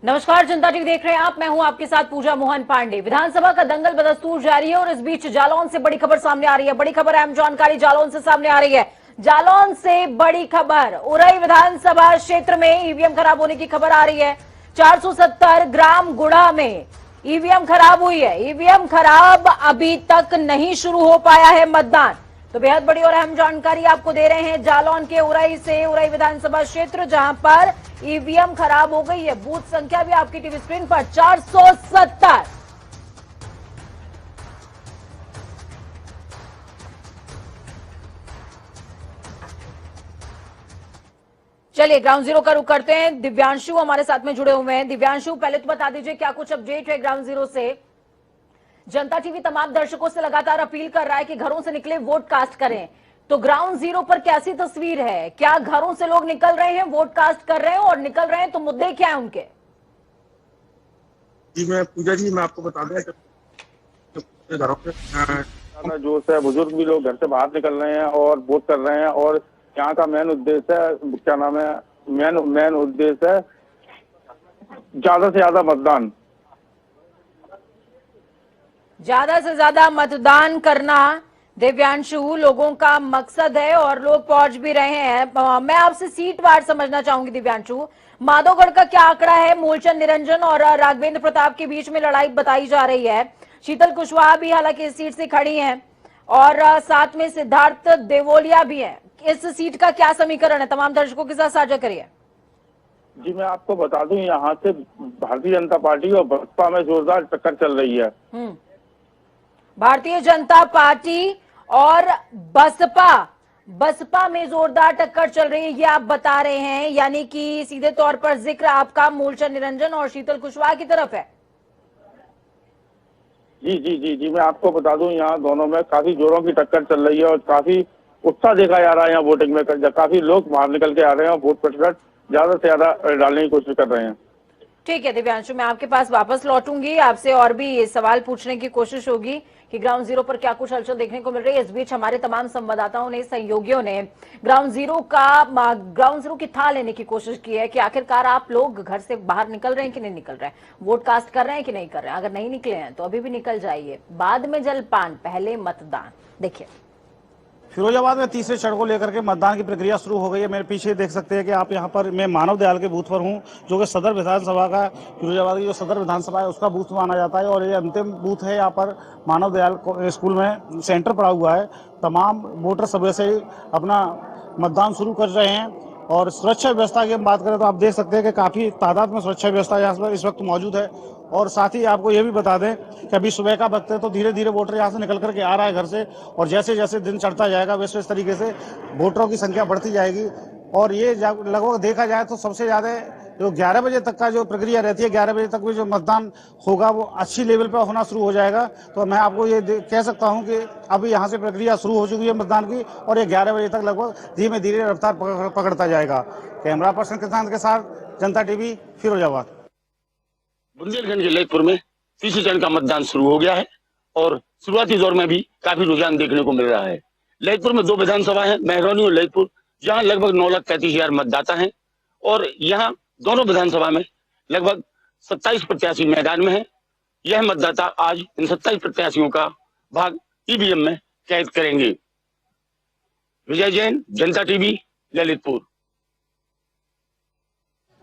नमस्कार, जनता टीवी देख रहे हैं आप। मैं हूं आपके साथ पूजा मोहन पांडे। विधानसभा का दंगल बदस्तूर जारी है और इस बीच जालौन से बड़ी खबर सामने आ रही है। बड़ी खबर, अहम जानकारी जालौन से सामने आ रही है। जालौन से बड़ी खबर, उरई विधानसभा क्षेत्र में ईवीएम खराब होने की खबर आ रही है। 470 ग्राम गुड़ा में ईवीएम खराब हुई है। ईवीएम खराब, अभी तक नहीं शुरू हो पाया है मतदान। तो बेहद बड़ी और अहम जानकारी आपको दे रहे हैं जालौन के उरई से, उरई विधानसभा क्षेत्र जहां पर ईवीएम खराब हो गई है। बूथ संख्या भी आपकी टीवी स्क्रीन पर 470। चलिए ग्राउंड जीरो का रुख करते हैं। दिव्यांशु हमारे साथ में जुड़े हुए हैं। दिव्यांशु, पहले तो बता दीजिए क्या कुछ अपडेट है ग्राउंड जीरो से। जनता टीवी तमाम दर्शकों से लगातार अपील कर रहा है कि घरों से निकले वोट कास्ट करें, तो ग्राउंड जीरो पर कैसी तस्वीर है? क्या घरों से लोग निकल रहे हैं, वोट कास्ट कर रहे हैं, और निकल रहे हैं तो मुद्दे क्या हैं उनके? जी मैं पूजा जी, मैं आपको बता दें घरों पे जोश है, बुजुर्ग भी लोग घर से बाहर निकल रहे हैं और वोट कर रहे हैं। और यहाँ का मेन उद्देश्य है, क्या नाम है, मेन उद्देश्य है ज्यादा से ज्यादा मतदान, ज्यादा से ज्यादा मतदान करना दिव्यांशु लोगों का मकसद है और लोग पहुंच भी रहे हैं। मैं आपसे सीट वार समझना चाहूंगी दिव्यांशु। माधोगढ़ का क्या आंकड़ा है? मूलचंद निरंजन और राघवेंद्र प्रताप के बीच में लड़ाई बताई जा रही है। शीतल कुशवाहा भी हालांकि इस सीट से खड़ी हैं और साथ में सिद्धार्थ देवोलिया भी है। इस सीट का क्या समीकरण है, तमाम दर्शकों के साथ साझा करिए। जी मैं आपको बता दूं, यहाँ से भारतीय जनता पार्टी और बसपा में जोरदार टक्कर चल रही है। भारतीय जनता पार्टी और बसपा में जोरदार टक्कर चल रही है, ये आप बता रहे हैं। यानी कि सीधे तौर पर जिक्र आपका मूलचंद निरंजन और शीतल कुशवाहा की तरफ है। जी जी जी जी मैं आपको बता दूं, यहाँ दोनों में काफी जोरों की टक्कर चल रही है और काफी उत्साह देखा जा रहा है। यहाँ वोटिंग में काफी लोग बाहर निकल के आ रहे हैं और वोट प्रतिशत ज्यादा से ज्यादा डालने की कोशिश कर रहे हैं। ठीक है दिव्यांशु, मैं आपके पास वापस लौटूंगी, आपसे और भी सवाल पूछने की कोशिश होगी कि ग्राउंड जीरो पर क्या कुछ हलचल देखने को मिल रही है। इस बीच हमारे तमाम संवाददाताओं ने, सहयोगियों ने ग्राउंड जीरो की थाह लेने की कोशिश की है कि आखिरकार आप लोग घर से बाहर निकल रहे हैं कि नहीं निकल रहे हैं, वोट कास्ट कर रहे हैं कि नहीं कर रहे हैं। अगर नहीं निकले हैं तो अभी भी निकल जाइए, बाद में जलपान, पहले मतदान। देखिए फिरोजाबाद में तीसरे चरण को लेकर के मतदान की प्रक्रिया शुरू हो गई है। मेरे पीछे देख सकते हैं कि आप यहाँ पर, मैं मानव दयाल के बूथ पर हूँ, जो कि सदर विधानसभा का, फिरोजाबाद की जो सदर विधानसभा है उसका बूथ माना जाता है। और ये अंतिम बूथ है। यहाँ पर मानव दयाल स्कूल में सेंटर पड़ा हुआ है। तमाम वोटर सुबह से ही अपना मतदान शुरू कर रहे हैं। और सुरक्षा व्यवस्था की हम बात करें तो आप देख सकते हैं कि काफ़ी तादाद में सुरक्षा व्यवस्था यहाँ पर इस वक्त मौजूद है। और साथ ही आपको ये भी बता दें कि अभी सुबह का वक्त है, तो धीरे धीरे वोटर यहाँ से निकल करके आ रहा है घर से। और जैसे जैसे दिन चढ़ता जाएगा वैसे इस तरीके से वोटरों की संख्या बढ़ती जाएगी। और ये लगभग देखा जाए तो सबसे ज़्यादा जो 11 बजे तक का जो प्रक्रिया रहती है, 11 बजे तक भी जो मतदान होगा वो अच्छी लेवल पर होना शुरू हो जाएगा। तो मैं आपको ये कह सकता हूँ कि अभी यहाँ से प्रक्रिया शुरू हो चुकी है मतदान की, और ये 11 बजे तक लगभग धीमे धीरे रफ्तार पकड़ता जाएगा। कैमरा पर्सन किसान के साथ जनता टीवी, फिरोजाबाद। बुंदेलखंड के ललितपुर में तीसरे चरण का मतदान शुरू हो गया है और शुरुआती दौर में भी काफी रुझान देखने को मिल रहा है। ललितपुर में 2 विधानसभा है, महरौनी और ललितपुर, जहां लगभग 9,35,000 मतदाता हैं। और यहां दोनों विधानसभा में लगभग 27 प्रत्याशी मैदान में हैं। यह मतदाता आज इन 27 प्रत्याशियों का भाग ईवीएम में कैद करेंगे। विजय जैन, जनता टीवी, ललितपुर।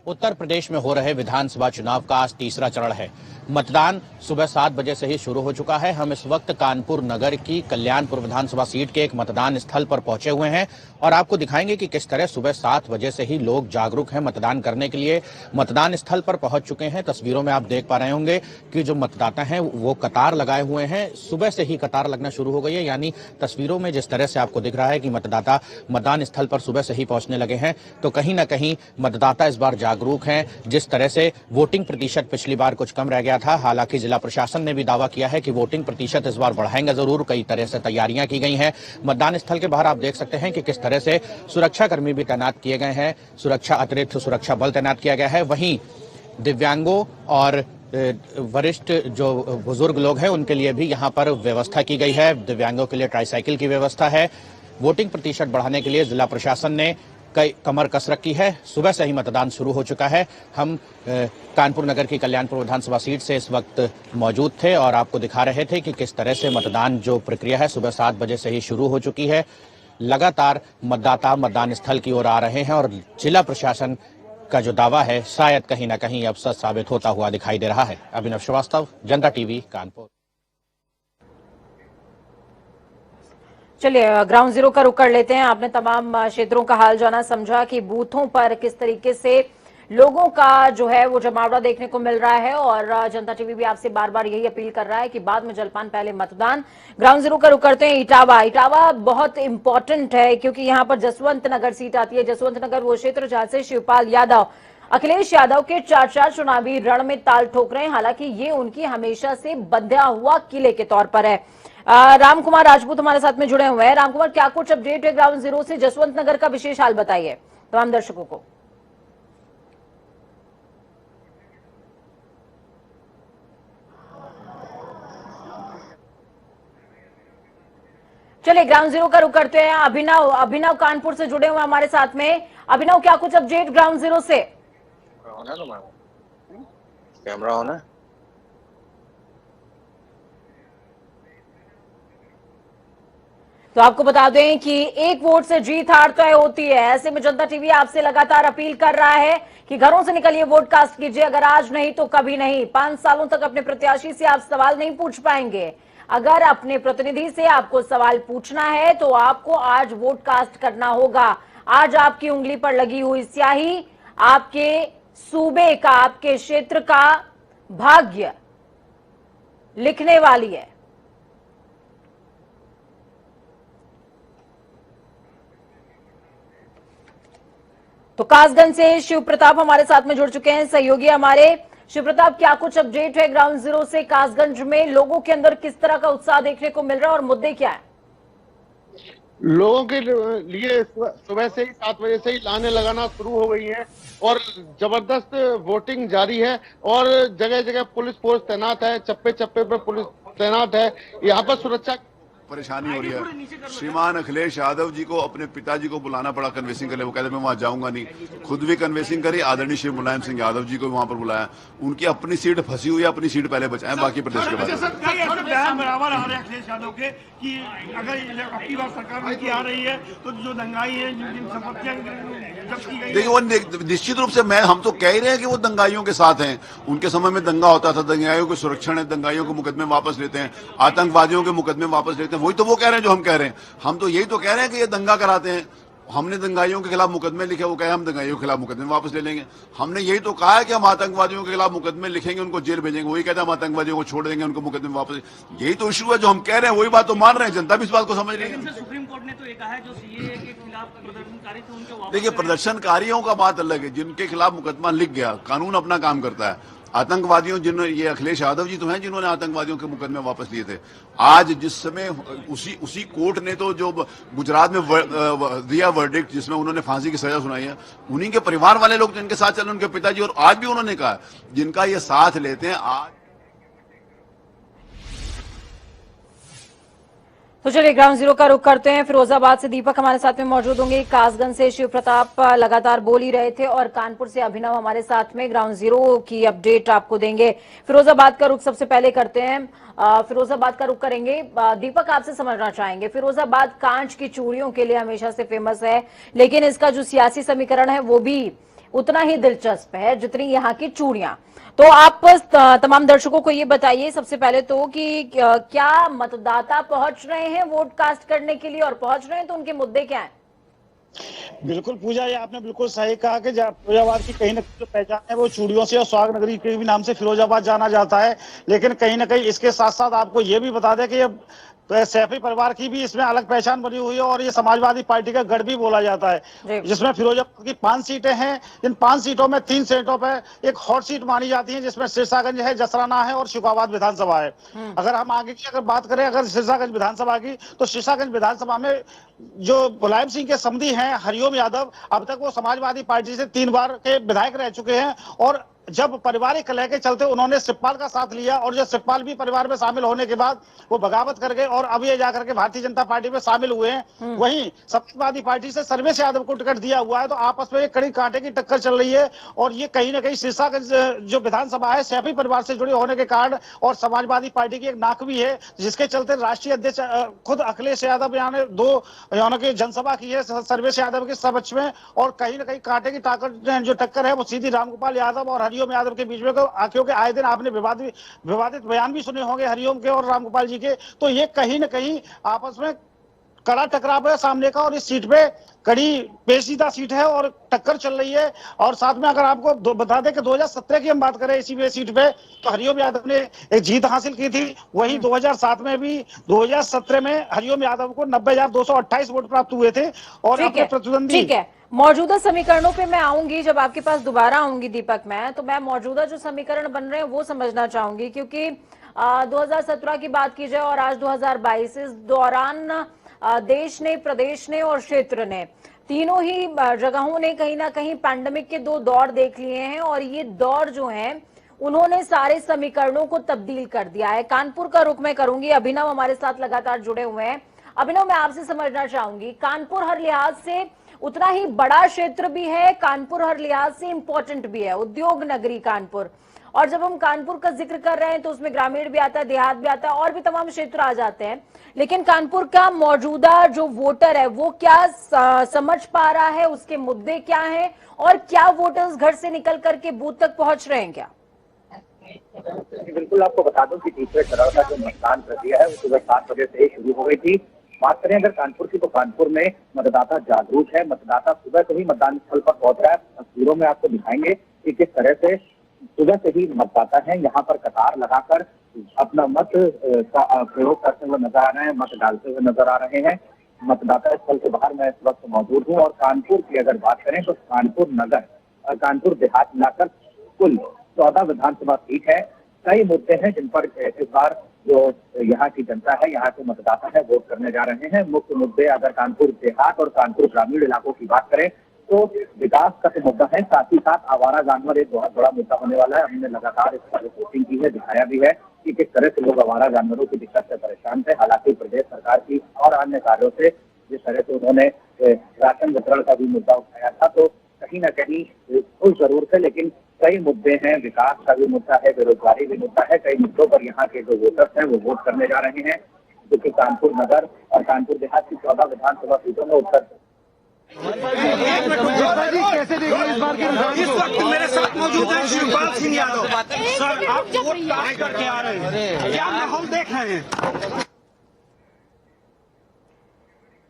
उत्तर प्रदेश में हो रहे विधानसभा चुनाव का आज तीसरा चरण है। मतदान सुबह 7 बजे से ही शुरू हो चुका है। हम इस वक्त कानपुर नगर की कल्याणपुर विधानसभा सीट के एक मतदान स्थल पर पहुंचे हुए हैं और आपको दिखाएंगे कि किस तरह सुबह 7 बजे से ही लोग जागरूक हैं मतदान करने के लिए, मतदान स्थल पर पहुंच चुके हैं। तस्वीरों में आप देख पा रहे होंगे कि जो मतदाता हैं वो कतार लगाए हुए हैं। सुबह से ही कतार लगना शुरू हो गई है, यानी तस्वीरों में जिस तरह से आपको दिख रहा है कि मतदाता मतदान स्थल पर सुबह से ही पहुंचने लगे हैं, तो कहीं ना कहीं मतदाता इस बार जागरूक हैं। जिस तरह से वोटिंग प्रतिशत पिछली बार कुछ कम रह गया था, हालांकि जिला प्रशासन ने भी दावा किया है कि वोटिंग प्रतिशत इस बार बढ़ाएंगे जरूर। कई तरह से तैयारियां की गई हैं। मतदान स्थल के बाहर आप देख सकते हैं कि किस तरह से सुरक्षा कर्मी भी तैनात किए गए हैं, अतिरिक्त सुरक्षा बल तैनात किया गया है। वहीं दिव्यांगों और वरिष्ठ जो बुजुर्ग लोग हैं उनके लिए भी यहाँ पर व्यवस्था की गई है। दिव्यांगों के लिए ट्राईसाइकिल की व्यवस्था है। वोटिंग प्रतिशत बढ़ाने के लिए जिला प्रशासन ने कई कमर कस रखी है। सुबह से ही मतदान शुरू हो चुका है। हम कानपुर नगर की कल्याणपुर विधानसभा सीट से इस वक्त मौजूद थे और आपको दिखा रहे थे कि किस तरह से मतदान जो प्रक्रिया है सुबह 7 बजे से ही शुरू हो चुकी है। लगातार मतदाता मतदान स्थल की ओर आ रहे हैं और जिला प्रशासन का जो दावा है शायद कहीं ना कहीं अब सच साबित होता हुआ दिखाई दे रहा है। अभिनव श्रीवास्तव, जनता टीवी, कानपुर। चलिए ग्राउंड जीरो का रुख कर लेते हैं। आपने तमाम क्षेत्रों का हाल जाना, समझा कि बूथों पर किस तरीके से लोगों का जो है वो जमावड़ा देखने को मिल रहा है और जनता टीवी भी आपसे बार बार यही अपील कर रहा है कि बाद में जलपान पहले मतदान। ग्राउंड जीरो का रुख करते हैं इटावा। इटावा बहुत इंपॉर्टेंट है क्योंकि यहां पर जसवंत नगर सीट आती है। जसवंत नगर वो क्षेत्र जहां से शिवपाल यादव, अखिलेश यादव के 4 चुनावी रण में ताल ठोक रहे हैं। हालांकि ये उनकी हमेशा से बंधा हुआ किले के तौर पर है। राम कुमार राजपूत हमारे साथ में जुड़े हुए हैं। राम कुमार, क्या कुछ अपडेट है ग्राउंड जीरो से? जसवंत नगर का विशेष हाल बताइए तमाम दर्शकों को। चलिए ग्राउंड जीरो का रुख करते हैं। अभिनव कानपुर से जुड़े हुए हमारे साथ में। अभिनव, क्या कुछ अपडेट ग्राउंड जीरो से? कैमरा ऑन है। तो आपको बता दें कि एक वोट से जीत हार तय होती है। ऐसे में जनता टीवी आपसे लगातार अपील कर रहा है कि घरों से निकलिए, वोट कास्ट कीजिए। अगर आज नहीं तो कभी नहीं। 5 सालों तक अपने प्रत्याशी से आप सवाल नहीं पूछ पाएंगे। अगर अपने प्रतिनिधि से आपको सवाल पूछना है तो आपको आज वोट कास्ट करना होगा। आज आपकी उंगली पर लगी हुई स्याही आपके सूबे का, आपके क्षेत्र का भाग्य लिखने वाली है। तो कासगंज से शिव प्रताप हमारे साथ में जुड़ चुके हैं, सहयोगी हमारे। शिव प्रताप, क्या कुछ अपडेट है ग्राउंड जीरो से? कासगंज में लोगों के अंदर किस तरह का उत्साह देखने को मिल रहा है और मुद्दे क्या है? लोगों के लिए सुबह से ही 7 बजे से ही लाने लगाना शुरू हो गई है और जबरदस्त वोटिंग जारी है और जगह जगह पुलिस फोर्स तैनात है, चप्पे चप्पे पर पुलिस तैनात है। यहाँ पर सुरक्षा परेशानी हो रही है। श्रीमान अखिलेश यादव जी को अपने पिताजी को बुलाना पड़ा कन्वेंसिंग करने। वो कहते मैं वहां जाऊंगा नहीं, खुद भी कन्वेंसिंग करी। आदरणीय श्री मुलायम सिंह यादव जी को वहां पर बुलाया। उनकी अपनी सीट फंसी हुई है, अपनी सीट पहले बचाएं, बाकी प्रदेश के बारे में बराबर आ रहे हैं अखिलेश यादव के कि अगर अपनी बार सरकार उनकी आ रही है तो जो दंगाई है, जिन संपत्तियां जब्त की गई, देखिए वो निश्चित रूप से हम तो कह ही रहे हैं कि वो दंगाइयों के साथ हैं। उनके समय में दंगा होता था, दंगाइयों के सुरक्षण है, दंगाइयों के मुकदमे वापस लेते हैं, आतंकवादियों के मुकदमे वापस लेते हैं। वही तो वो कह रहे हैं जो हम कह रहे हैं। हम तो यही तो कह रहे हैं कि ये दंगा कराते हैं। हमने दंगाइयों के खिलाफ मुकदमे लिखे, वो कहे हम दंगाइयों के खिलाफ मुकदमे वापस ले लेंगे। हमने यही तो कहा है कि हम आतंकवादियों के खिलाफ मुकदमे लिखेंगे, उनको जेल भेजेंगे। वही कहते हैं हम आतंकवादियों को छोड़ देंगे, उनको मुकदमे वापस। यही तो इशू है जो हम कह रहे हैं, वही बात तो मान रहे हैं। जनता भी इस बात को समझ रही है। सुप्रीम कोर्ट ने तो ये कहा है जो सीएए के खिलाफ प्रदर्शनकारी थे उनके वापस। देखिए प्रदर्शनकारियों का बात अलग है, जिनके खिलाफ मुकदमा लिख गया, कानून अपना काम करता है। आतंकवादियों जिन्होंने, ये अखिलेश यादव जी तो हैं जिन्होंने आतंकवादियों के मुकदमे वापस लिए थे। आज जिस समय उसी कोर्ट ने तो जो गुजरात में दिया वर्डिक्ट, जिसमें उन्होंने फांसी की सजा सुनाई है, उन्हीं के परिवार वाले लोग जिनके साथ चले, उनके पिताजी, और आज भी उन्होंने कहा जिनका ये साथ लेते हैं। आज तो चलिए ग्राउंड जीरो का रुख करते हैं। फिरोजाबाद से दीपक हमारे साथ में मौजूद होंगे। कासगंज से शिव प्रताप लगातार बोल ही रहे थे और कानपुर से अभिनव हमारे साथ में ग्राउंड जीरो की अपडेट आपको देंगे। फिरोजाबाद का रुख सबसे पहले करते हैं। फिरोजाबाद का रुख करेंगे। दीपक, आपसे समझना चाहेंगे, फिरोजाबाद कांच की चूड़ियों के लिए हमेशा से फेमस है, लेकिन इसका जो सियासी समीकरण है वो भी उतना ही दिलचस्प है जितनी यहाँ की चूड़ियां। तो आप तमाम दर्शकों को ये बताइए सबसे पहले तो कि क्या मतदाता पहुंच रहे हैं वोट कास्ट करने के लिए, और पहुंच रहे हैं तो उनके मुद्दे क्या हैं? बिल्कुल पूजा, ये आपने बिल्कुल सही कहा कि फिरोजाबाद की कहीं ना कहीं जो पहचान है वो चूड़ियों से और सुहाग नगरी के भी नाम से फिरोजाबाद जाना जाता है। लेकिन कहीं ना कहीं इसके साथ साथ आपको ये भी बता दें कि तो सैफी परिवार की भी इसमें अलग पहचान बनी हुई है और ये समाजवादी पार्टी का गढ़ भी बोला जाता है, जिसमें फिरोजाबाद की 5 सीटें हैं। इन 5 सीटों में 3 सीटों पर एक हॉट सीट मानी जाती है, जिसमें सिरसागंज है, जसराना है और शिवकाबाद विधानसभा है। अगर हम आगे की अगर बात करें अगर सिरसागंज विधानसभा की, तो सिरसागंज विधानसभा में जो मुलायम सिंह के समधी हैं हरिओम यादव, अब तक वो समाजवादी पार्टी से 3 बार के विधायक रह चुके हैं और जब पारिवारिक कलह के चलते उन्होंने शिवपाल का साथ लिया और जब शिवपाल भी परिवार में शामिल होने के बाद वो बगावत कर गए और अब ये जाकर के भारतीय जनता पार्टी में शामिल हुए हैं। वहीं समाजवादी पार्टी से सर्वेश यादव को टिकट दिया हुआ है, तो आपस में एक कड़ी कांटे की टक्कर चल रही है। और ये कहीं ना कहीं शीर्षागंज जो विधानसभा है सैफी परिवार से जुड़े होने के कारण और समाजवादी पार्टी की एक नाक भी है, जिसके चलते राष्ट्रीय अध्यक्ष खुद अखिलेश यादव यानी दो की जनसभा की है सर्वेश यादव के समक्ष में। और कहीं ना कहीं कांटे की ताकत जो टक्कर है वो सीधी रामगोपाल यादव और हरिओम यादव के बीच में, क्योंकि आए दिन आपने विवादित बयान भी सुने होंगे हरिओम के और रामगोपाल जी के। तो ये कहीं ना कहीं आपस में कड़ा टकराव है सामने का और इस सीट पे कड़ी पेचीदा सीट है और टक्कर चल रही है। और साथ में अगर आपको बता दें कि 2017 की हम बात करें इसी सीट पे तो हरिओम यादव ने एक जीत हासिल की थी। वही 2007 में भी 2017 में हरिओम यादव को 90,228 वोट प्राप्त हुए थे और अपने प्रतिद्वंदी। ठीक है, मौजूदा समीकरणों पे मैं आऊंगी जब आपके पास दोबारा आऊंगी दीपक मैं, तो मैं मौजूदा जो समीकरण बन रहे हैं वो समझना चाहूंगी, क्योंकि 2017 की बात की जाए और आज 2022, इस दौरान देश ने, प्रदेश ने और क्षेत्र ने, तीनों ही जगहों ने कहीं ना कहीं पैंडेमिक के दो दौर देख लिए हैं और ये दौर जो हैं उन्होंने सारे समीकरणों को तब्दील कर दिया है। कानपुर का रुख मैं करूंगी, अभिनव हमारे साथ लगातार जुड़े हुए हैं। अभिनव, मैं आपसे समझना चाहूंगी, कानपुर हर लिहाज से उतना ही बड़ा क्षेत्र भी है, कानपुर हर लिहाज से इंपॉर्टेंट भी है, उद्योग नगरी कानपुर। और जब हम कानपुर का जिक्र कर रहे हैं तो उसमें ग्रामीण भी आता है, देहात भी आता है और भी तमाम क्षेत्र आ जाते हैं। लेकिन कानपुर का मौजूदा जो वोटर है वो क्या समझ पा रहा है, उसके मुद्दे क्या हैं और क्या वोटर्स घर से निकल करके बूथ तक पहुंच रहे हैं क्या? बिल्कुल, आपको बता दूं कि तीसरे चरण का जो मतदान प्रक्रिया है वो सुबह 7 बजे से ही शुरू हो गई थी। बात करें अगर कानपुर की, तो कानपुर में मतदाता जागरूक है, मतदाता सुबह से ही मतदान स्थल पर पहुंच रहा है। तस्वीरों में आपको दिखाएंगे कि किस तरह से सुबह से ही मतदाता है यहाँ पर कतार लगाकर अपना मत का प्रयोग करते हुए नजर आ रहे हैं, मत डालते हुए नजर आ रहे हैं। मतदाता स्थल के बाहर मैं इस वक्त मौजूद हूँ। और कानपुर की अगर बात करें तो कानपुर नगर और कानपुर देहात मिलाकर कुल 14 विधानसभा सीट है। कई मुद्दे हैं जिन पर इस बार जो यहाँ की जनता है, यहाँ के मतदाता है, वोट करने जा रहे हैं। मुख्य मुद्दे अगर कानपुर देहात और कानपुर ग्रामीण इलाकों की बात करें तो विकास का तो मुद्दा है, साथ ही साथ आवारा जानवर एक बहुत बड़ा मुद्दा होने वाला है। हमने लगातार इस पर रिपोर्टिंग की है, दिखाया भी है कि किस तरह से लोग आवारा जानवरों की दिक्कत से परेशान थे। हालांकि प्रदेश सरकार की और अन्य कार्यों से जिस तरह से उन्होंने राशन वितरण का भी मुद्दा उठाया था, तो कहीं ना कहीं खुश जरूर थे, लेकिन कई मुद्दे हैं, विकास का भी मुद्दा है, बेरोजगारी भी मुद्दा है। कई मुद्दों पर यहाँ के जो वोटर्स हैं वो वोट करने जा रहे हैं, क्योंकि कानपुर नगर और कानपुर देहात की 14 विधानसभा सीटों में उत्तर कैसे देख रहे हैं इस बार के रुझान को? इस वक्त मेरे साथ मौजूद है शिवपाल सिंह यादव। सर, आप वोट कास्ट करके आ रहे हैं, क्या माहौल देख रहे हैं?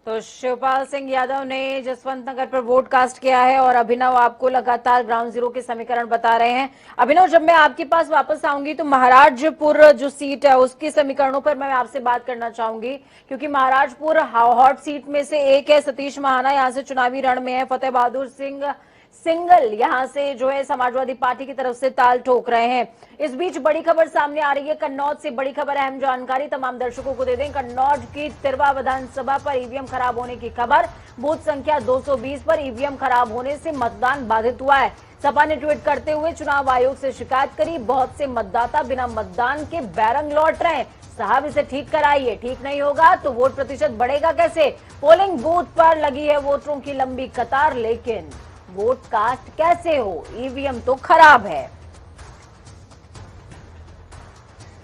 तो शिवपाल सिंह यादव ने जसवंत नगर पर वोट कास्ट किया है और अभिनव आपको लगातार ग्राउंड जीरो के समीकरण बता रहे हैं। अभिनव, जब मैं आपके पास वापस आऊंगी तो महाराजपुर जो सीट है उसके समीकरणों पर मैं आपसे बात करना चाहूंगी, क्योंकि महाराजपुर हॉट सीट में से एक है। सतीश महाना यहाँ से चुनावी रण में है, फतेह बहादुर सिंह सिंगल यहाँ से जो है समाजवादी पार्टी की तरफ से ताल ठोक रहे हैं। इस बीच बड़ी खबर सामने आ रही है कन्नौज से, बड़ी खबर, अहम जानकारी तमाम दर्शकों को दे दें। कन्नौज की तिरवा विधानसभा पर ईवीएम खराब होने की खबर, बूथ संख्या 220 पर ईवीएम खराब होने से मतदान बाधित हुआ है। सपा ने ट्वीट करते हुए चुनाव आयोग से शिकायत करी, बहुत से मतदाता बिना मतदान के बैरंग लौट रहे हैं, साहब इसे ठीक कराइए, ठीक नहीं होगा तो वोट प्रतिशत बढ़ेगा कैसे। पोलिंग बूथ पर लगी है वोटरों की लंबी कतार, लेकिन वोट कास्ट कैसे हो, ईवीएम तो खराब है।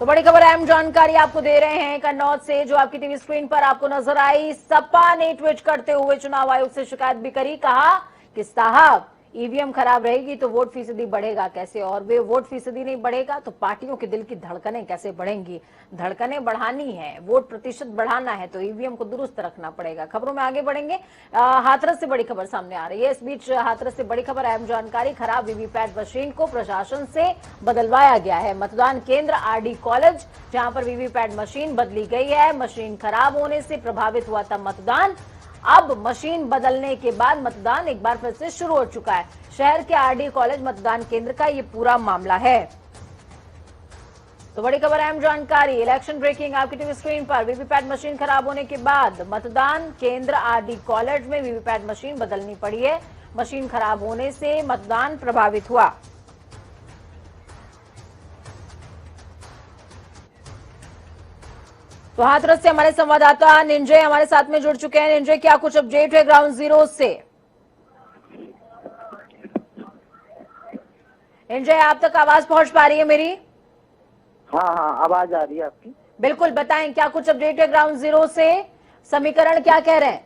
तो बड़ी खबर, अहम जानकारी आपको दे रहे हैं कन्नौज से, जो आपकी टीवी स्क्रीन पर आपको नजर आई। सपा ने ट्वीट करते हुए चुनाव आयोग से शिकायत भी करी, कहा कि साहब ईवीएम खराब रहेगी तो वोट फीसदी बढ़ेगा कैसे, और वे वोट फीसदी नहीं बढ़ेगा तो पार्टियों के दिल की धड़कनें कैसे बढ़ेंगी। धड़कनें बढ़ानी है, वोट प्रतिशत बढ़ाना है तो ईवीएम को दुरुस्त रखना पड़ेगा। खबरों में आगे बढ़ेंगे। हाथरस से बड़ी खबर सामने आ रही है। इस बीच हाथरस से बड़ी खबर, अहम जानकारी, खराब वीवीपैट मशीन को प्रशासन से बदलवाया गया है। मतदान केंद्र आरडी कॉलेज, जहां पर वीवीपैट मशीन बदली गई है। मशीन खराब होने से प्रभावित हुआ था मतदान, अब मशीन बदलने के बाद मतदान एक बार फिर से शुरू हो चुका है। शहर के आरडी कॉलेज मतदान केंद्र का ये पूरा मामला है। तो बड़ी खबर, अहम जानकारी, इलेक्शन ब्रेकिंग आपकी टीवी स्क्रीन पर। वीवीपैट मशीन खराब होने के बाद मतदान केंद्र आरडी कॉलेज में वीवीपैट मशीन बदलनी पड़ी है। मशीन खराब होने से मतदान प्रभावित हुआ। तो हाथरस से हमारे संवाददाता निंजय हमारे साथ में जुड़ चुके हैं। निंजय, क्या कुछ अपडेट है ग्राउंड जीरो से? निंजय, आप तक आवाज पहुंच पा रही है मेरी? हाँ, आवाज आ रही है आपकी। बिल्कुल, बताएं क्या कुछ अपडेट है ग्राउंड जीरो से? समीकरण क्या कह रहे हैं?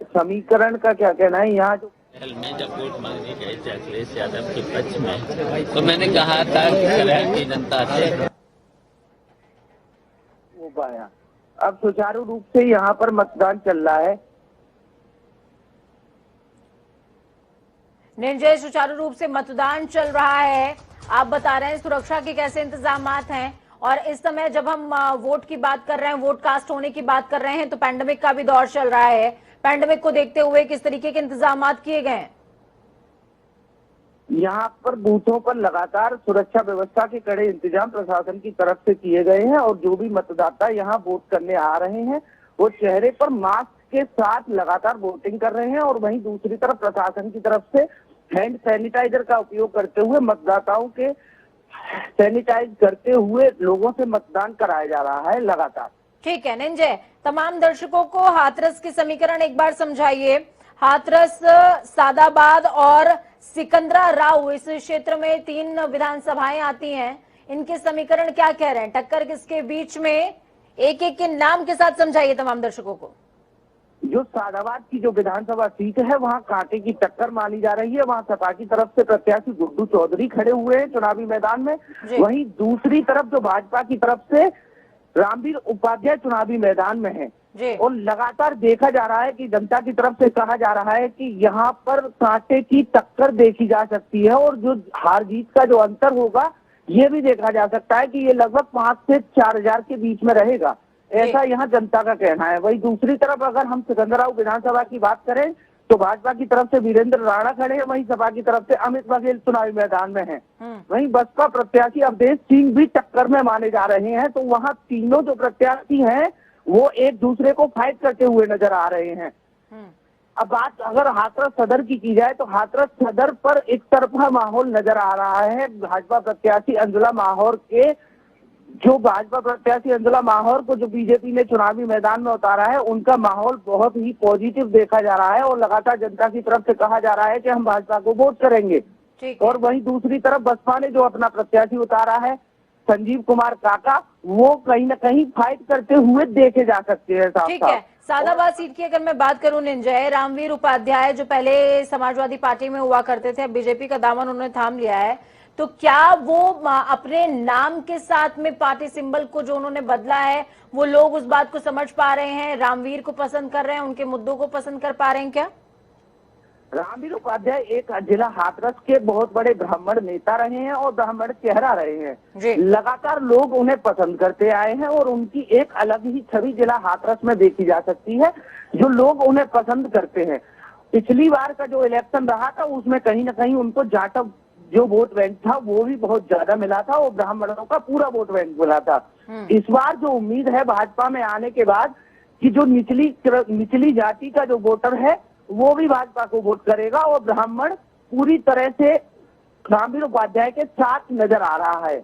समीकरण का क्या कहना है? यहाँ जो में जब वोट मांगने गए थे अखिलेश यादव के पक्ष में, तो मैंने कहा था कि कल्याण की जनता से हो पाया। अब सुचारू रूप से यहाँ पर मतदान चल रहा है। निंजय, सुचारू रूप से मतदान चल रहा है, आप बता रहे हैं। सुरक्षा के कैसे इंतजामात हैं? और इस समय जब हम वोट की बात कर रहे हैं, वोट कास्ट होने की बात कर रहे हैं, तो पैंडेमिक का भी दौर चल रहा है। पैंडेमिक को देखते हुए किस तरीके के इंतजामात किए गए हैं? यहाँ पर बूथों पर लगातार सुरक्षा व्यवस्था के कड़े इंतजाम प्रशासन की तरफ से किए गए हैं और जो भी मतदाता यहाँ वोट करने आ रहे हैं वो चेहरे पर मास्क के साथ लगातार वोटिंग कर रहे हैं। और वहीं दूसरी तरफ प्रशासन की तरफ से हैंड सैनिटाइजर का उपयोग करते हुए मतदाताओं के सैनिटाइज करते हुए लोगों से मतदान कराया जा रहा है लगातार। ठीक है निंजय, तमाम दर्शकों को हाथरस की समीकरण एक बार समझाइए। हाथरस, सादाबाद और सिकंदरा राव, इस क्षेत्र में 3 विधानसभाएं आती हैं। इनके समीकरण क्या कह रहे हैं? टक्कर किसके बीच में? एक एक के नाम के साथ समझाइए तमाम दर्शकों को। जो सादाबाद की जो विधानसभा सीट है वहाँ कांटे की टक्कर मानी जा रही है। वहाँ सपा की तरफ से प्रत्याशी गुड्डू चौधरी खड़े हुए हैं चुनावी मैदान में। वहीं दूसरी तरफ जो भाजपा की तरफ से रामवीर उपाध्याय चुनावी मैदान में है। और लगातार देखा जा रहा है कि जनता की तरफ से कहा जा रहा है कि यहाँ पर कांटे की टक्कर देखी जा सकती है और जो हार जीत का जो अंतर होगा ये भी देखा जा सकता है कि ये लगभग 5 से 4 हजार के बीच में रहेगा, ऐसा यहाँ जनता का कहना है। वही दूसरी तरफ अगर हम सिकंदराबाद विधानसभा की बात करें तो भाजपा की तरफ से वीरेंद्र राणा खड़े हैं, वहीं सपा की तरफ से अमित बघेल चुनावी मैदान में हैं। वहीं बसपा प्रत्याशी अवधेश सिंह भी टक्कर में माने जा रहे हैं। तो वहाँ तीनों जो प्रत्याशी हैं वो एक दूसरे को फाइट करते हुए नजर आ रहे हैं। अब बात अगर हाथरस सदर की जाए तो हाथरस सदर पर एक तरफा माहौल नजर आ रहा है। भाजपा प्रत्याशी अंजुला माहौर के भाजपा प्रत्याशी अंजुला माहौर को जो बीजेपी ने चुनावी मैदान में उतारा है उनका माहौल बहुत ही पॉजिटिव देखा जा रहा है और लगातार जनता की तरफ से कहा जा रहा है कि हम भाजपा को वोट करेंगे। और वहीं दूसरी तरफ बसपा ने जो अपना प्रत्याशी उतारा है संजीव कुमार काका, वो कहीं न कहीं फाइट करते हुए देखे जा सकते हैं। ठीक है, सादाबाद सीट की अगर मैं बात करूं निंजय, रामवीर उपाध्याय जो पहले समाजवादी पार्टी में हुआ करते थे, अब बीजेपी का दामन उन्होंने थाम लिया है, तो क्या वो अपने नाम के साथ में पार्टी सिंबल को जो उन्होंने बदला है वो लोग उस बात को समझ पा रहे हैं, रामवीर को पसंद कर रहे हैं, उनके मुद्दों को पसंद कर पा रहे हैं क्या? रामवीर उपाध्याय एक जिला हाथरस के बहुत बड़े ब्राह्मण नेता रहे हैं और ब्राह्मण चेहरा रहे हैं। लगातार लोग उन्हें पसंद करते आए हैं और उनकी एक अलग ही छवि जिला हाथरस में देखी जा सकती है, जो लोग उन्हें पसंद करते हैं। पिछली बार का जो इलेक्शन रहा था उसमें कहीं न कहीं उनको जाटव जो वोट बैंक था वो भी बहुत ज्यादा मिला था और ब्राह्मणों का पूरा वोट बैंक मिला था। इस बार जो उम्मीद है भाजपा में आने के बाद कि जो निचली जाति का जो वोटर है वो भी भाजपा को वोट करेगा और ब्राह्मण पूरी तरह से रामवीर उपाध्याय के साथ नजर आ रहा है।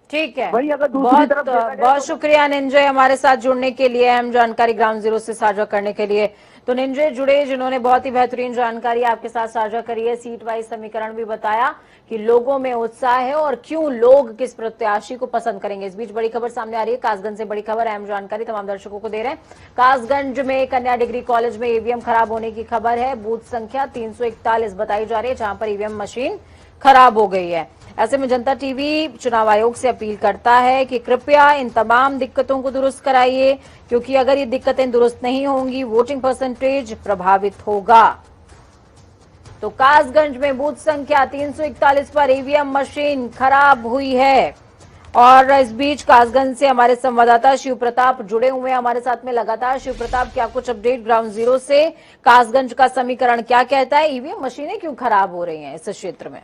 ठीक है, वही अगर दूसरी तरफ बहुत शुक्रिया निंजय हमारे साथ जुड़ने के लिए, अहम जानकारी ग्राउंड जीरो से साझा करने के लिए। तो निंजय जुड़े जिन्होंने बहुत ही बेहतरीन जानकारी आपके साथ साझा करी है, सीट वाइज समीकरण भी बताया कि लोगों में उत्साह है और क्यों लोग किस प्रत्याशी को पसंद करेंगे। इस बीच बड़ी खबर सामने आ रही है, कासगंज से बड़ी खबर, अहम जानकारी तमाम दर्शकों को दे रहे हैं। कासगंज में कन्या डिग्री कॉलेज में ईवीएम खराब होने की खबर है। बूथ संख्या 341 बताई जा रही है जहां पर ईवीएम मशीन खराब हो गई है। ऐसे में जनता टीवी चुनाव आयोग से अपील करता है कि कृपया इन तमाम दिक्कतों को दुरुस्त कराइए, क्योंकि अगर ये दिक्कतें दुरुस्त नहीं होंगी वोटिंग परसेंटेज प्रभावित होगा। तो कासगंज में बूथ संख्या 341 पर ईवीएम मशीन खराब हुई है। और इस बीच कासगंज से हमारे संवाददाता शिव प्रताप जुड़े हुए हैं हमारे साथ में लगातार। शिव प्रताप, क्या कुछ अपडेट ग्राउंड जीरो से? कासगंज का समीकरण क्या कहता है? ईवीएम मशीनें क्यों खराब हो रही हैं इस क्षेत्र में?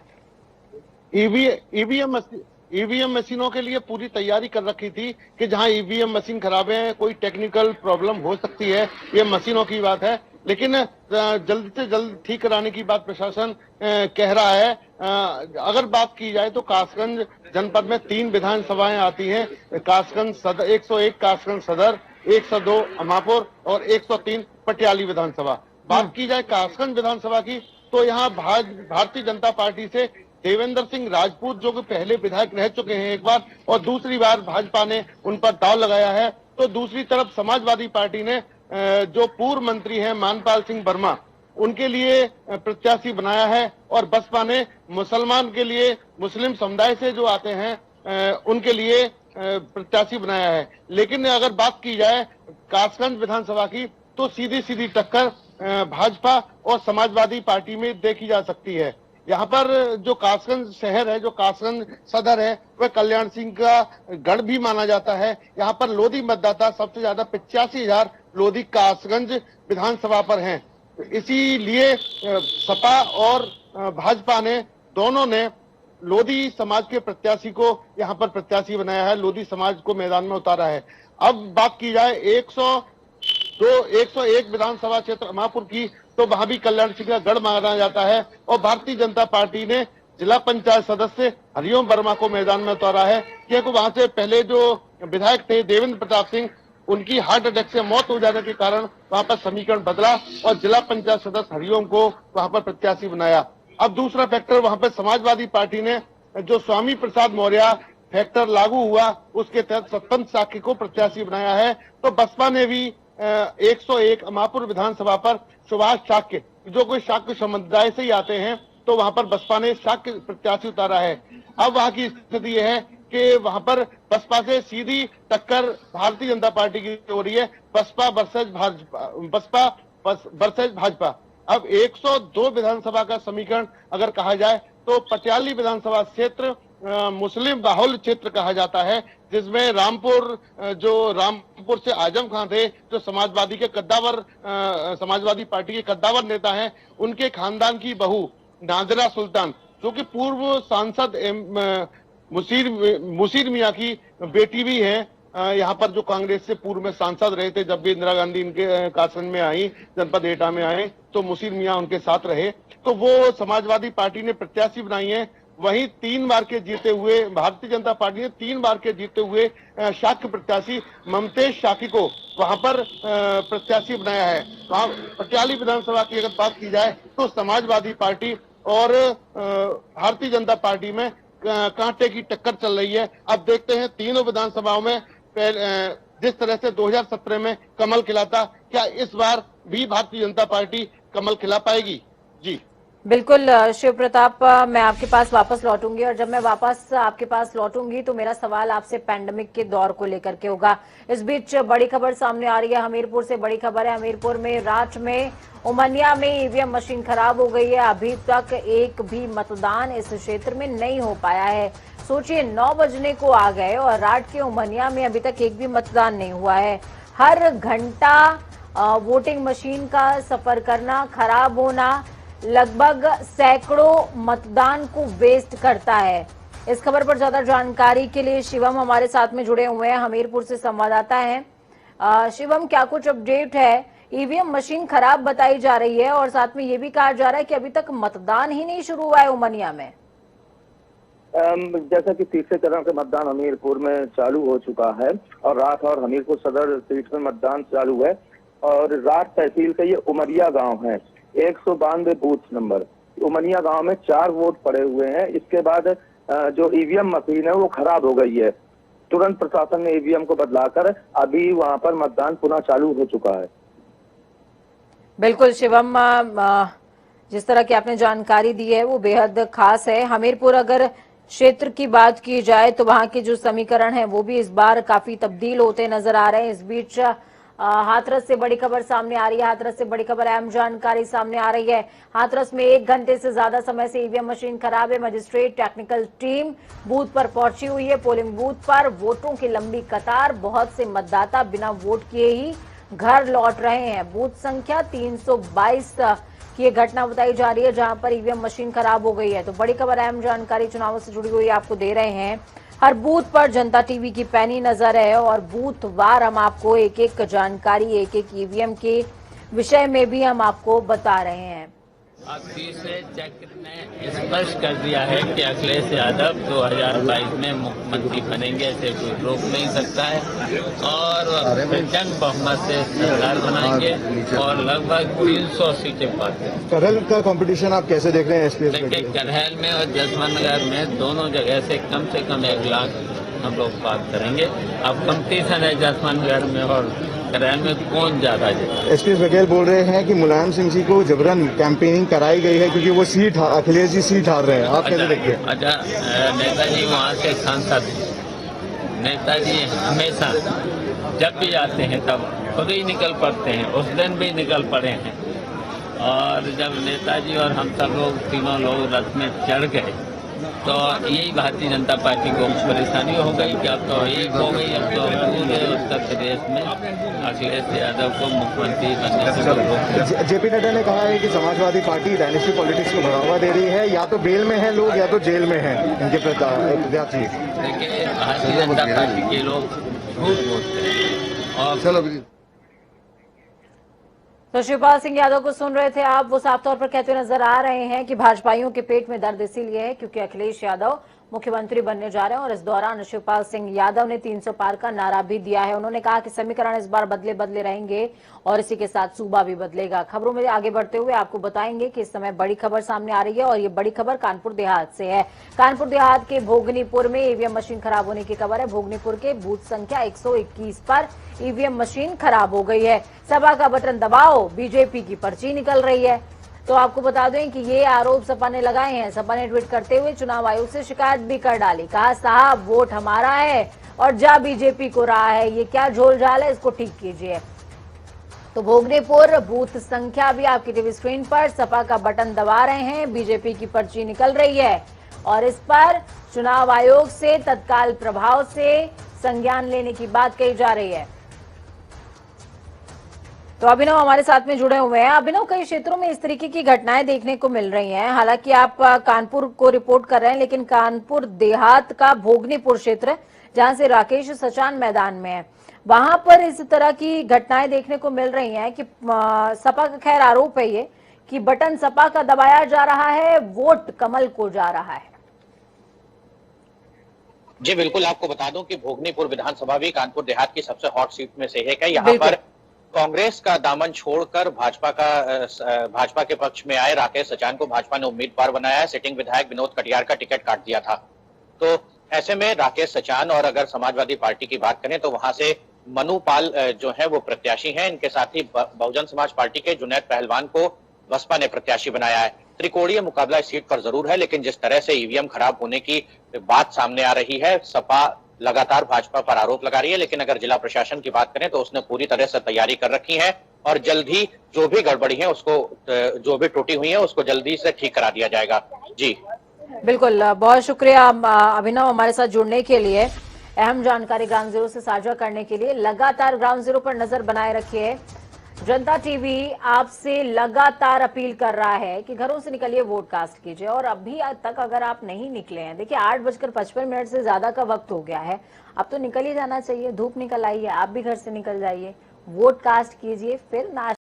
ईवीएम मशीनों के लिए पूरी तैयारी कर रखी थी कि जहां ईवीएम मशीन खराब है, कोई टेक्निकल प्रॉब्लम हो सकती है, ये मशीनों की बात है, लेकिन जल्द से जल्द ठीक कराने की बात प्रशासन कह रहा है। अगर बात की जाए तो कासगंज जनपद में 3 विधानसभाएं आती हैं, कासगंज सदर 101 कासगंज सदर, 102 अमापुर और 103 पटियाली विधानसभा। बात की जाए कासगंज विधानसभा की तो यहाँ भारतीय जनता पार्टी से देवेंद्र सिंह राजपूत जो कि पहले विधायक रह चुके हैं एक बार और दूसरी बार भाजपा ने उन पर दाव लगाया है, तो दूसरी तरफ समाजवादी पार्टी ने जो पूर्व मंत्री हैं मानपाल सिंह वर्मा उनके लिए प्रत्याशी बनाया है और बसपा ने मुसलमान के लिए मुस्लिम समुदाय से जो आते हैं उनके लिए प्रत्याशी बनाया है। लेकिन अगर बात की जाए कासगंज विधानसभा की तो सीधी सीधी टक्कर भाजपा और समाजवादी पार्टी में देखी जा सकती है। यहाँ पर जो कासगंज शहर है, जो कासगंज सदर है, वह कल्याण सिंह का गढ़ भी माना जाता है। यहाँ पर लोधी मतदाता सबसे ज्यादा 85,000 लोधी कासगंज विधानसभा पर हैं। इसीलिए सपा और भाजपा ने दोनों ने लोधी समाज के प्रत्याशी को यहाँ पर प्रत्याशी बनाया है, लोधी समाज को मैदान में उतारा है। अब बात की जाए 101 विधानसभा क्षेत्र अमापुर की तो वहां भी कल्याण सिंह का गढ़ माना जाता है और भारतीय जनता पार्टी ने जिला पंचायत सदस्य हरिओम वर्मा को मैदान में उतारा है, क्योंकि वहां से पहले जो विधायक थे देवेंद्र प्रताप सिंह उनकी हार्ट अटैक से मौत हो जाने के कारण वहां पर समीकरण बदला और जिला पंचायत सदस्य हरिओम को वहां पर प्रत्याशी बनाया। अब दूसरा फैक्टर वहां पर समाजवादी पार्टी ने जो स्वामी प्रसाद मौर्य फैक्टर लागू हुआ उसके तहत सतपंथ साकी को प्रत्याशी बनाया है। तो बसपा ने भी 101 अमापुर विधानसभा पर सुभाष शाक्य जो कोई शाक्य समुदाय से ही आते हैं तो वहां पर बसपा ने शाक्य प्रत्याशी उतारा है। अब वहां की स्थिति यह है कि वहां पर बसपा से सीधी टक्कर भारतीय जनता पार्टी की हो रही है, बसपा वर्सेज भाजपा। अब 102 विधानसभा का समीकरण अगर कहा जाए तो पटियाली विधानसभा क्षेत्र मुस्लिम बाहुल क्षेत्र कहा जाता है, जिसमें रामपुर से आजम खान थे जो समाजवादी पार्टी के कद्दावर नेता हैं, उनके खानदान की बहू नाजरा सुल्तान जो कि पूर्व सांसद मुशीर मियां की बेटी भी है, यहाँ पर जो कांग्रेस से पूर्व में सांसद रहे थे। जब भी इंदिरा गांधी इनके कासगंज में आई, जनपद एटा में आए तो मुशीर मियां उनके साथ रहे, तो वो समाजवादी पार्टी ने प्रत्याशी बनाई है। वहीं 3 बार के जीते हुए भारतीय जनता पार्टी ने 3 बार के जीते हुए शाक्य प्रत्याशी ममतेज शाकी को वहां पर प्रत्याशी बनाया है। वहां पटियाली विधानसभा की अगर बात की जाए तो समाजवादी पार्टी और भारतीय जनता पार्टी में कांटे की टक्कर चल रही है। अब देखते हैं तीनों विधानसभाओं में जिस तरह से 2017 में कमल खिला था, क्या इस बार भी भारतीय जनता पार्टी कमल खिला पाएगी? जी बिल्कुल शिव प्रताप, मैं आपके पास वापस लौटूंगी और जब मैं वापस आपके पास लौटूंगी तो मेरा सवाल आपसे पैंडेमिक के दौर को लेकर के होगा। इस बीच बड़ी खबर सामने आ रही है, हमीरपुर से बड़ी खबर है। हमीरपुर में रात में उमनिया में ईवीएम मशीन खराब हो गई है। अभी तक एक भी मतदान इस क्षेत्र में नहीं हो पाया है। सोचिए 9 बजने को आ गए और रात के उमनिया में अभी तक एक भी मतदान नहीं हुआ है। हर घंटा वोटिंग मशीन का सफर करना, खराब होना लगभग सैकड़ों मतदान को वेस्ट करता है। इस खबर पर ज्यादा जानकारी के लिए शिवम हमारे साथ में जुड़े हुए हैं, हमीरपुर से संवाददाता हैं। शिवम, क्या कुछ अपडेट है? ईवीएम मशीन खराब बताई जा रही है और साथ में ये भी कहा जा रहा है कि अभी तक मतदान ही नहीं शुरू हुआ है उमनिया में। जैसा कि तीसरे चरण का मतदान हमीरपुर में चालू हो चुका है और रात और हमीरपुर सदर सीट में मतदान चालू है और रात तहसील का ये उमरिया गांव है, 192 बूथ नंबर। उमनिया गांव में 4 वोट पड़े हुए हैं। इसके बाद जो ईवीएम मशीन है वो खराब हो गई है। तुरंत प्रशासन ने ईवीएम को बदलाकर अभी वहां पर मतदान पुनः चालू हो चुका है। बिल्कुल शिवम, जिस तरह की आपने जानकारी दी है वो बेहद खास है। हमीरपुर अगर क्षेत्र की बात की जाए तो वहां के जो समीकरण है वो भी इस बार काफी तब्दील होते नजर आ रहे हैं। इस बीच हाथरस से बड़ी खबर सामने आ रही है। हाथरस से बड़ी खबर, अहम जानकारी सामने आ रही है। हाथरस में 1 घंटे से ज्यादा समय से ईवीएम मशीन खराब है। मजिस्ट्रेट टेक्निकल टीम बूथ पर पहुंची हुई है। पोलिंग बूथ पर वोटों की लंबी कतार, बहुत से मतदाता बिना वोट किए ही घर लौट रहे हैं। बूथ संख्या 322 की ये घटना बताई जा रही है जहां पर ईवीएम मशीन खराब हो गई है। तो बड़ी खबर, अहम जानकारी चुनावों से जुड़ी हुई आपको दे रहे हैं। हर बूथ पर जनता टीवी की पैनी नजर है और बूथ वार हम आपको एक-एक जानकारी, एक-एक ईवीएम के विषय में भी हम आपको बता रहे हैं। अब तीसरे चक्र ने स्पष्ट कर दिया है कि अखिलेश यादव 2022 में मुख्यमंत्री बनेंगे, ऐसे कोई रोक नहीं सकता है और प्रचंड बहुमत से सरकार बनाएंगे और लगभग 300 सीटें पाते हैं। करहल का कंपटीशन आप कैसे देख रहे हैं एसपीएस? देखिए, करहल में और जसवंत नगर में दोनों जगह से कम 1 लाख हम लोग बात करेंगे। अब कंपटीशन है जसवंत नगर में और करहल में कौन ज्यादा जीता। एसपीएस बघेल बोल रहे हैं कि मुलायम सिंह जी को जबरन कैंपेनिंग कराई गई है क्योंकि वो सीट अखिलेश जी सीट हार रहे हैं। आप कैसे देखते हैं? अच्छा, नेताजी वहाँ से सांसद, नेताजी हमेशा जब भी आते हैं तब खुद ही निकल पड़ते हैं, उस दिन भी निकल पड़े हैं और जब नेताजी और हम सब लोग तीनों लोग रथ में चढ़ गए तो यही भारतीय जनता पार्टी को परेशानी हो गई कि अब तो यही हो गई, अब तो पूरे उत्तर प्रदेश में अखिलेश यादव को मुख्यमंत्री बनने से रोक। जेपी नड्डा ने कहा है कि समाजवादी पार्टी डायनेस्टी पॉलिटिक्स को बढ़ावा दे रही है, या तो बेल में है लोग या तो जेल में है इनके प्रत्याशी। देखिए, भारतीय जनता पार्टी के लोग झूठ बोलते हैं और चलो तो शिवपाल सिंह यादव को सुन रहे थे आप। वो साफ तौर पर कहते नजर आ रहे हैं कि भाजपाइयों के पेट में दर्द इसीलिए है क्योंकि अखिलेश यादव मुख्यमंत्री बनने जा रहे हैं और इस दौरान शिवपाल सिंह यादव ने 300 पार का नारा भी दिया है। उन्होंने कहा कि समीकरण इस बार बदले बदले रहेंगे और इसी के साथ सूबा भी बदलेगा। खबरों में आगे बढ़ते हुए आपको बताएंगे कि इस समय बड़ी खबर सामने आ रही है और ये बड़ी खबर कानपुर देहात से है। कानपुर देहात के भोगनीपुर में ईवीएम मशीन खराब होने की खबर है। भोगनीपुर के बूथ संख्या 121 पर ईवीएम मशीन खराब हो गई है। सपा का बटन दबाओ, बीजेपी की पर्ची निकल रही है। तो आपको बता दें कि ये आरोप सपा ने लगाए हैं। सपा ने ट्वीट करते हुए चुनाव आयोग से शिकायत भी कर डाली। कहा, साहब वोट हमारा है और जा बीजेपी को रहा है, ये क्या झोल झाल है, इसको ठीक कीजिए। तो भोगनीपुर बूथ संख्या भी आपकी टीवी स्क्रीन पर, सपा का बटन दबा रहे हैं, बीजेपी की पर्ची निकल रही है और इस पर चुनाव आयोग से तत्काल प्रभाव से संज्ञान लेने की बात कही जा रही है। तो अभिनव हमारे साथ में जुड़े हुए हैं। अभिनव, कई क्षेत्रों में इस तरीके की घटनाएं देखने को मिल रही हैं। हालांकि आप कानपुर को रिपोर्ट कर रहे हैं, लेकिन कानपुर देहात का भोगनीपुर क्षेत्र जहां से राकेश सचान मैदान में है, वहां पर इस तरह की घटनाएं देखने को मिल रही हैं कि सपा का खैर आरोप है ये कि बटन सपा का दबाया जा रहा है, वोट कमल को जा रहा है। जी बिल्कुल, आपको बता दूं कि भोगनीपुर विधानसभा भी कानपुर देहात की सबसे हॉट सीट में से एक है। यहाँ पर कांग्रेस का दामन छोड़कर भाजपा के पक्ष में आए राकेश सचान को भाजपा ने उम्मीदवार बनाया है। सिटिंग विधायक विनोद कटियार का टिकट काट दिया था। तो ऐसे में राकेश सचान और अगर समाजवादी पार्टी की बात करें तो वहां से मनु पाल जो है वो प्रत्याशी हैं। इनके साथ ही बहुजन समाज पार्टी के जुनैद पहलवान को बसपा ने प्रत्याशी बनाया है। त्रिकोणीय मुकाबला इस सीट पर जरूर है, लेकिन जिस तरह से ईवीएम खराब होने की बात सामने आ रही है, सपा लगातार भाजपा पर आरोप लगा रही है। लेकिन अगर जिला प्रशासन की बात करें तो उसने पूरी तरह से तैयारी कर रखी है और जल्द ही जो भी गड़बड़ी है उसको, जो भी त्रुटि हुई है उसको जल्दी से ठीक करा दिया जाएगा। जी बिल्कुल, बहुत शुक्रिया अभिनव हमारे साथ जुड़ने के लिए, अहम जानकारी ग्राउंड जीरो से साझा करने के लिए। लगातार ग्राउंड जीरो पर नजर बनाए रखिए। जनता टीवी आपसे लगातार अपील कर रहा है कि घरों से निकलिए, वोट कास्ट कीजिए। और अभी तक अगर आप नहीं निकले हैं, देखिए 8:55 से ज्यादा का वक्त हो गया है, अब तो निकल ही जाना चाहिए। धूप निकल आई है, आप भी घर से निकल जाइए, वोट कास्ट कीजिए, फिर